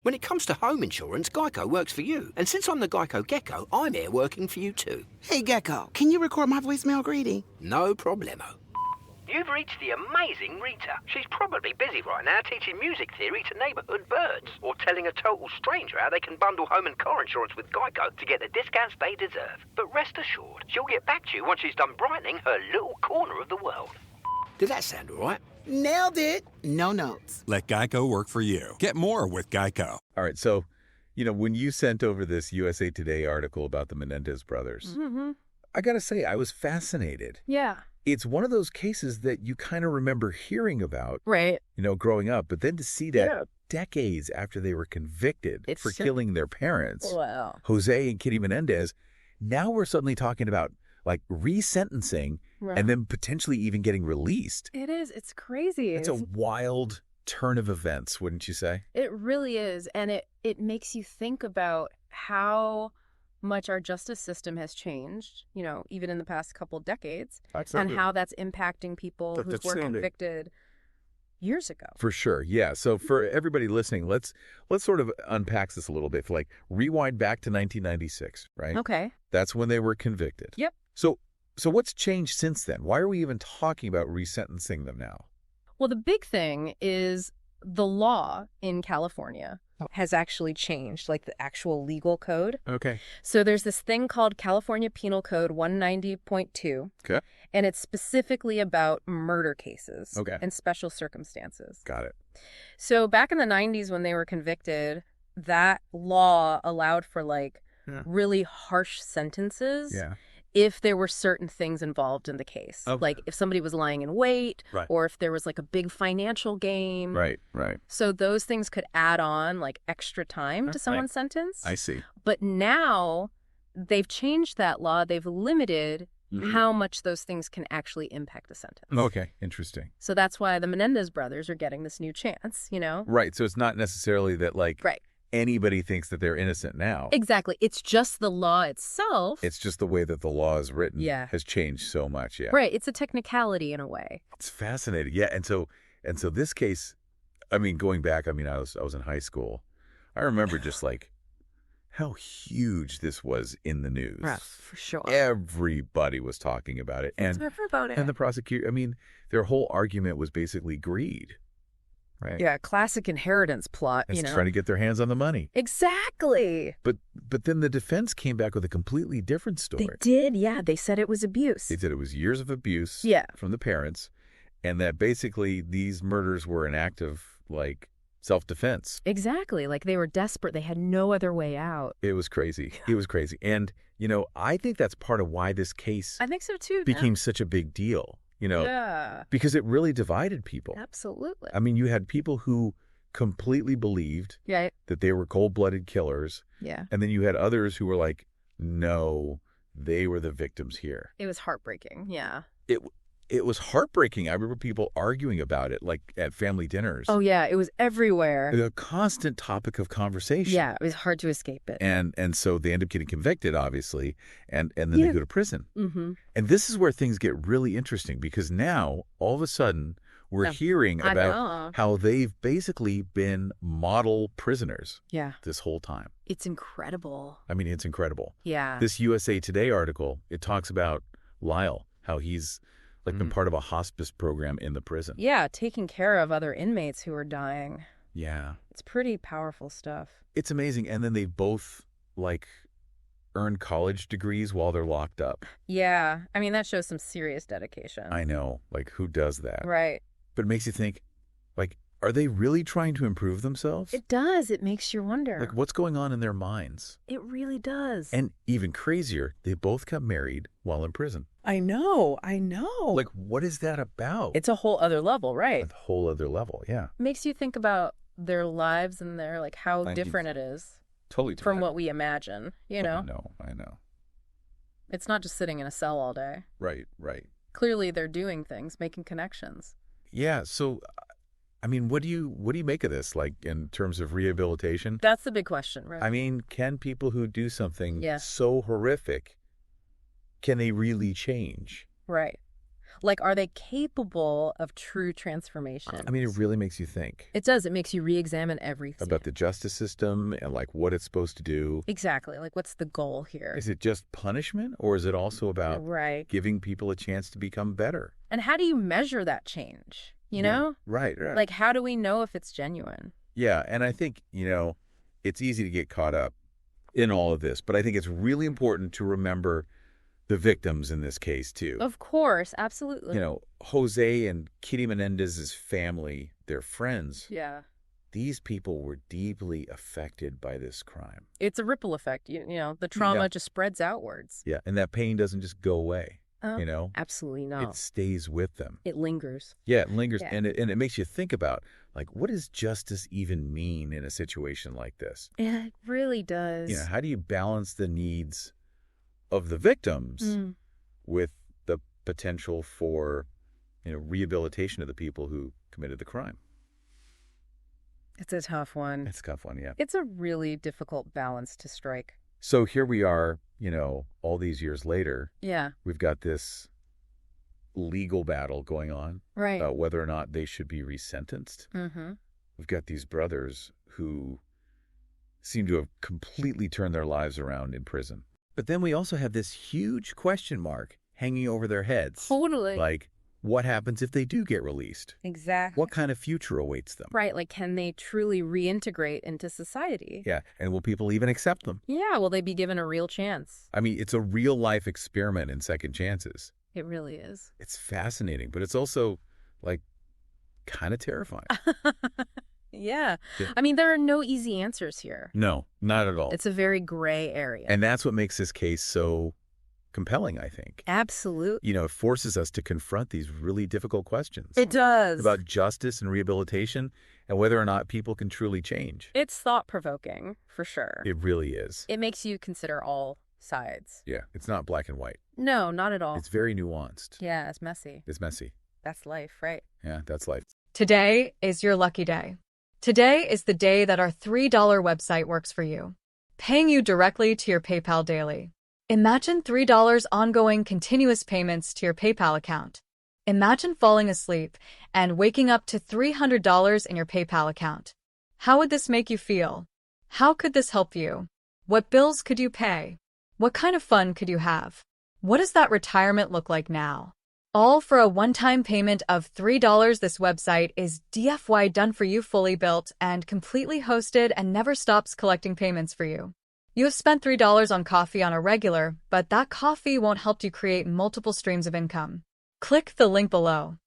When it comes to home insurance, Geico works for you. And since I'm the Geico Gecko, I'm here working for you too. Hey, Gecko, can you record my voicemail greeting? No problemo. You've reached the amazing Rita. She's probably busy right now teaching music theory to neighbourhood birds, or telling a total stranger how they can bundle home and car insurance with Geico to get the discounts they deserve. But rest assured, she'll get back to you once she's done brightening her little corner of the world. Did that sound all right? Nailed it. No notes. Let Geico work for you. Get more with Geico. All right, so, when you sent over this USA Today article about the Menendez brothers, I got to say, I was fascinated. Yeah. It's one of those cases that you kind of remember hearing about, Right. Growing up. But then to see that decades after they were convicted for killing their parents, Wow. Jose and Kitty Menendez, now we're suddenly talking about, like, resentencing and then potentially even getting released. It is. It's crazy. It's a wild turn of events, wouldn't you say? It really is. And it makes you think about how much our justice system has changed, even in the past couple decades, and how that's impacting people who were convicted years ago. For sure, yeah. So for everybody listening, let's sort of unpack this a little bit. Like, rewind back to 1996, right? Okay. That's when they were convicted. Yep. So what's changed since then? Why are we even talking about resentencing them now? Well, the big thing is the law in California has actually changed, like the actual legal code. Okay. So there's this thing called California Penal Code 190.2. Okay. And it's specifically about murder cases and special circumstances. Got it. So back in the 90s when they were convicted, that law allowed for really harsh sentences. Yeah. If there were certain things involved in the case. Okay. Like if somebody was lying in wait, or if there was like a big financial gain. Right. So those things could add on like extra time to someone's sentence. I see. But now they've changed that law. They've limited how much those things can actually impact a sentence. Okay, interesting. So that's why the Menendez brothers are getting this new chance, Right, so it's not necessarily that anybody thinks that they're innocent now. Exactly. It's just the law itself. It's just the way that the law is written has changed so much, Right. It's a technicality in a way. It's fascinating. Yeah, and so this case, going back, I was in high school. I remember just how huge this was in the news. Right, for sure. Everybody was talking about it. And the prosecutor, their whole argument was basically greed. Right. Yeah, classic inheritance plot, It's trying to get their hands on the money. Exactly. But then the defense came back with a completely different story. They did, yeah. They said it was abuse. They said it was years of abuse from the parents, and that basically these murders were an act of, self-defense. Exactly. Like they were desperate. They had no other way out. It was crazy. It was crazy. And, I think that's part of why this case I think so too. became such a big deal. Because it really divided people. Absolutely. You had people who completely believed that they were cold-blooded killers. Yeah. And then you had others who were like, no, they were the victims here. It was heartbreaking. Yeah. It was heartbreaking. I remember people arguing about it, at family dinners. Oh, yeah. It was everywhere. A constant topic of conversation. Yeah. It was hard to escape it. And so they end up getting convicted, obviously, and then they go to prison. Mm-hmm. And this is where things get really interesting because now, all of a sudden, we're hearing about how they've basically been model prisoners this whole time. It's incredible. It's incredible. Yeah. This USA Today article, it talks about Lyle, how he's been part of a hospice program in the prison. Yeah, taking care of other inmates who are dying. Yeah. It's pretty powerful stuff. It's amazing. And then they both, earn college degrees while they're locked up. Yeah. That shows some serious dedication. I know. Who does that? Right. But it makes you think, are they really trying to improve themselves? It does. It makes you wonder. What's going on in their minds? It really does. And even crazier, they both got married while in prison. I know. What is that about? It's a whole other level, right? A whole other level, yeah. Makes you think about their lives and their, how different it is. Totally different. From what we imagine, I know. It's not just sitting in a cell all day. Right. Clearly they're doing things, making connections. Yeah, so... what do you make of this, in terms of rehabilitation? That's the big question, right? Can people who do something so horrific, can they really change? Right. Like, are they capable of true transformation? I mean, it really makes you think. It does. It makes you re-examine everything. About the justice system and, like, what it's supposed to do. Exactly. Like, what's the goal here? Is it just punishment, or is it also about giving people a chance to become better? And how do you measure that change? You know? Right. Like, how do we know if it's genuine? Yeah, and I think, it's easy to get caught up in all of this, but I think it's really important to remember the victims in this case, too. Of course, absolutely. Jose and Kitty Menendez's family, their friends. Yeah. These people were deeply affected by this crime. It's a ripple effect. The trauma just spreads outwards. Yeah, and that pain doesn't just go away. Absolutely not. It stays with them. It lingers. Yeah, it lingers, and it makes you think about, like, what does justice even mean in a situation like this? Yeah, it really does. How do you balance the needs of the victims with the potential for, rehabilitation of the people who committed the crime? It's a tough one. It's a tough one, yeah. It's a really difficult balance to strike. So here we are, all these years later. Yeah. We've got this legal battle going on. Right. About whether or not they should be resentenced. Mm-hmm. We've got these brothers who seem to have completely turned their lives around in prison. But then we also have this huge question mark hanging over their heads. Totally. Like, what happens if they do get released? Exactly. What kind of future awaits them? Right, like, can they truly reintegrate into society? Yeah, and will people even accept them? Yeah, will they be given a real chance? I mean, it's a real-life experiment in second chances. It really is. It's fascinating, but it's also, like, kind of terrifying. Yeah. I mean, there are no easy answers here. No, not at all. It's a very gray area. And that's what makes this case so compelling, I think. Absolutely. It forces us to confront these really difficult questions. It does. About justice and rehabilitation and whether or not people can truly change. It's thought-provoking, for sure. It really is. It makes you consider all sides. Yeah, it's not black and white. No, not at all. It's very nuanced. Yeah, it's messy. It's messy. That's life, right? Yeah, that's life. Today is your lucky day. Today is the day that our $3 website works for you, paying you directly to your PayPal daily. Imagine $3 ongoing continuous payments to your PayPal account. Imagine falling asleep and waking up to $300 in your PayPal account. How would this make you feel? How could this help you? What bills could you pay? What kind of fun could you have? What does that retirement look like now? All for a one-time payment of $3. This website is DFY done for you, fully built and completely hosted, and never stops collecting payments for you. You have spent $3 on coffee on a regular, but that coffee won't help you create multiple streams of income. Click the link below.